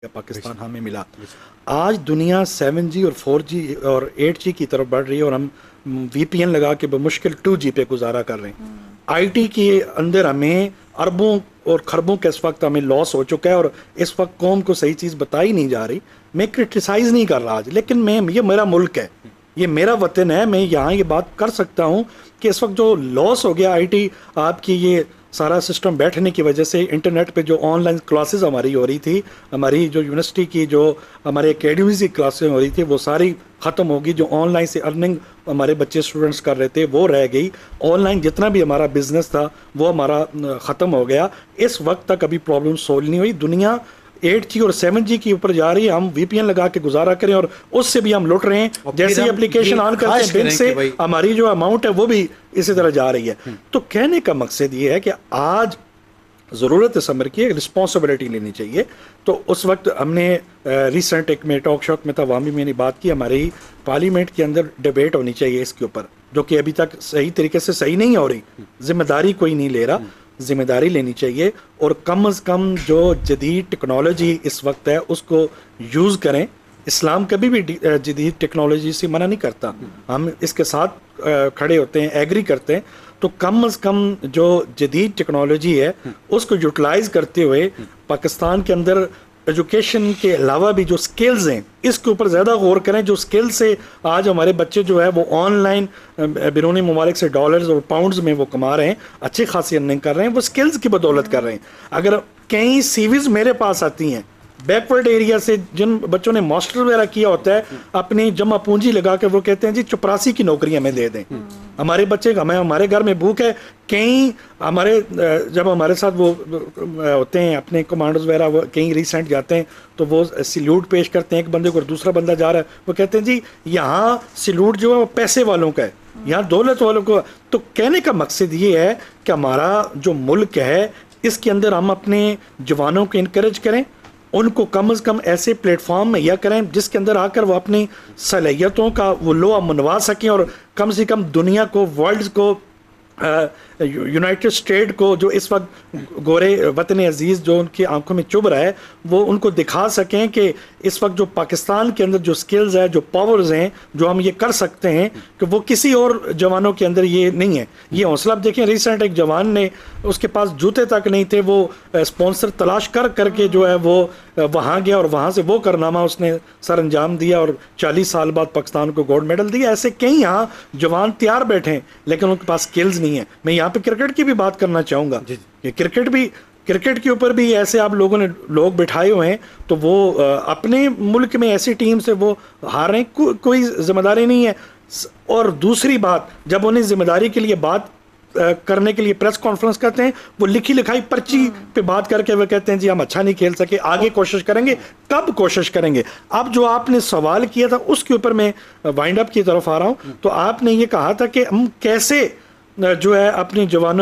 पाकिस्तान हमें मिला। आज दुनिया 7G और 4G और 8G की तरफ बढ़ रही है और हम VPN लगा के बमुश्किल 2G पे गुजारा कर रहे हैं। आईटी के अंदर हमें अरबों और खरबों का इस वक्त हमें लॉस हो चुका है और इस वक्त कौम को सही चीज़ बताई नहीं जा रही। मैं क्रिटिसाइज़ नहीं कर रहा आज, लेकिन ये मेरा मुल्क है, ये मेरा वतन है, मैं यहाँ ये बात कर सकता हूँ कि इस वक्त जो लॉस हो गया आईटी आपकी ये सारा सिस्टम बैठने की वजह से, इंटरनेट पे जो ऑनलाइन क्लासेस हमारी हो रही थी, हमारी जो यूनिवर्सिटी की जो हमारे एकेडमीज़ की क्लासेस हो रही थी वो सारी ख़त्म होगी। जो ऑनलाइन से अर्निंग हमारे बच्चे स्टूडेंट्स कर रहे थे वो रह गई। ऑनलाइन जितना भी हमारा बिजनेस था वो हमारा ख़त्म हो गया। इस वक्त तक अभी प्रॉब्लम सोल्व नहीं हुई। दुनिया 8G और 7G के ऊपर जा रही है, हम VPN लगा के गुजारा करें और उससे भी हम लुट रहे हैं। जैसे एप्लीकेशन ऑन करते हैं बैंक से हमारी जो अमाउंट है वो भी इसी तरह जा रही है। तो कहने का मकसद ये है कि आज ज़रूरत है समर की, रिस्पॉन्सिबिलिटी लेनी चाहिए। तो उस वक्त हमने रिसेंट एक में टॉक शॉक में था, वहाँ भी मैंने बात की, हमारी पार्लियामेंट के अंदर डिबेट होनी चाहिए इसके ऊपर, जो कि अभी तक सही तरीके से सही नहीं हो रही। जिम्मेदारी कोई नहीं ले रहा, जिम्मेदारी लेनी चाहिए और कम से कम जो जदीद टेक्नोलॉजी इस वक्त है उसको यूज़ करें। इस्लाम कभी भी जदीद टेक्नोलॉजी से मना नहीं करता, हम इसके साथ खड़े होते हैं, एग्री करते हैं। तो कम से कम जो जदीद टेक्नोलॉजी है उसको यूटिलाइज करते हुए पाकिस्तान के अंदर एजुकेशन के अलावा भी जो स्किल्स हैं इसके ऊपर ज़्यादा गौर करें। जो स्किल से आज हमारे बच्चे जो है वो ऑनलाइन बैरूनी ममालिक से डॉलर्स और पाउंड्स में वो कमा रहे हैं, अच्छी खासी अर्निंग कर रहे हैं, वो स्किल्स की बदौलत कर रहे हैं। अगर कई सीवीज़ मेरे पास आती हैं बैकवर्ड एरिया से, जिन बच्चों ने मास्टर वगैरह किया होता है, अपनी जमा पूंजी लगा के वो कहते हैं जी चपरासी की नौकरी हमें दे दें। हमारे बच्चे हमारे घर में भूख है। कई हमारे जब हमारे साथ वो होते हैं अपने कमांडर्स वगैरह, कहीं रिसेंट जाते हैं तो वो सल्यूट पेश करते हैं एक बंदे को और दूसरा बंदा जा रहा है, वो कहते हैं जी यहाँ सल्यूट जो है वो पैसे वालों का है, यहाँ दौलत वालों को। तो कहने का मकसद ये है कि हमारा जो मुल्क है इसके अंदर हम अपने जवानों को इनकरेज करें, उनको कम से कम ऐसे प्लेटफॉर्म मुहैया करें जिसके अंदर आकर वो अपनी सलाहियतों का वो लोहा मनवा सकें और कम से कम दुनिया को, वर्ल्ड को, यूनाइटेड स्टेट को, जो इस वक्त गोरे वतन अजीज़ जो उनकी आंखों में चुभ रहा है, वो उनको दिखा सकें कि इस वक्त जो पाकिस्तान के अंदर जो स्किल्स है, जो पावर्स हैं, जो हम ये कर सकते हैं कि वो किसी और जवानों के अंदर ये नहीं है। ये हौसला आप देखें, रिसेंट एक जवान ने, उसके पास जूते तक नहीं थे, वो स्पॉन्सर तलाश कर करके जो है वो वहाँ गया और वहाँ से वो कारनामा उसने सर अंजाम दिया और 40 साल बाद पाकिस्तान को गोल्ड मेडल दिया। ऐसे कई यहाँ जवान तैयार बैठे हैं लेकिन उनके पास स्किल्स नहीं है। मैं यहाँ पे क्रिकेट की भी बात करना चाहूँगा कि क्रिकेट के ऊपर भी ऐसे आप लोगों ने लोग बिठाए हुए हैं तो वो अपने मुल्क में ऐसी टीम से वो हार रहे हैं, कोई जिम्मेदारी नहीं है। और दूसरी बात, जब उन्हें जिम्मेदारी के लिए बात करने के लिए प्रेस कॉन्फ्रेंस करते हैं, वो लिखी लिखाई पर्ची पे बात करके वो कहते हैं जी हम अच्छा नहीं खेल सके, आगे कोशिश करेंगे। कब कोशिश करेंगे? अब जो आपने सवाल किया था उसके ऊपर मैं वाइंड अप की तरफ आ रहा हूँ। तो आपने ये कहा था कि हम कैसे जो है अपने जवानों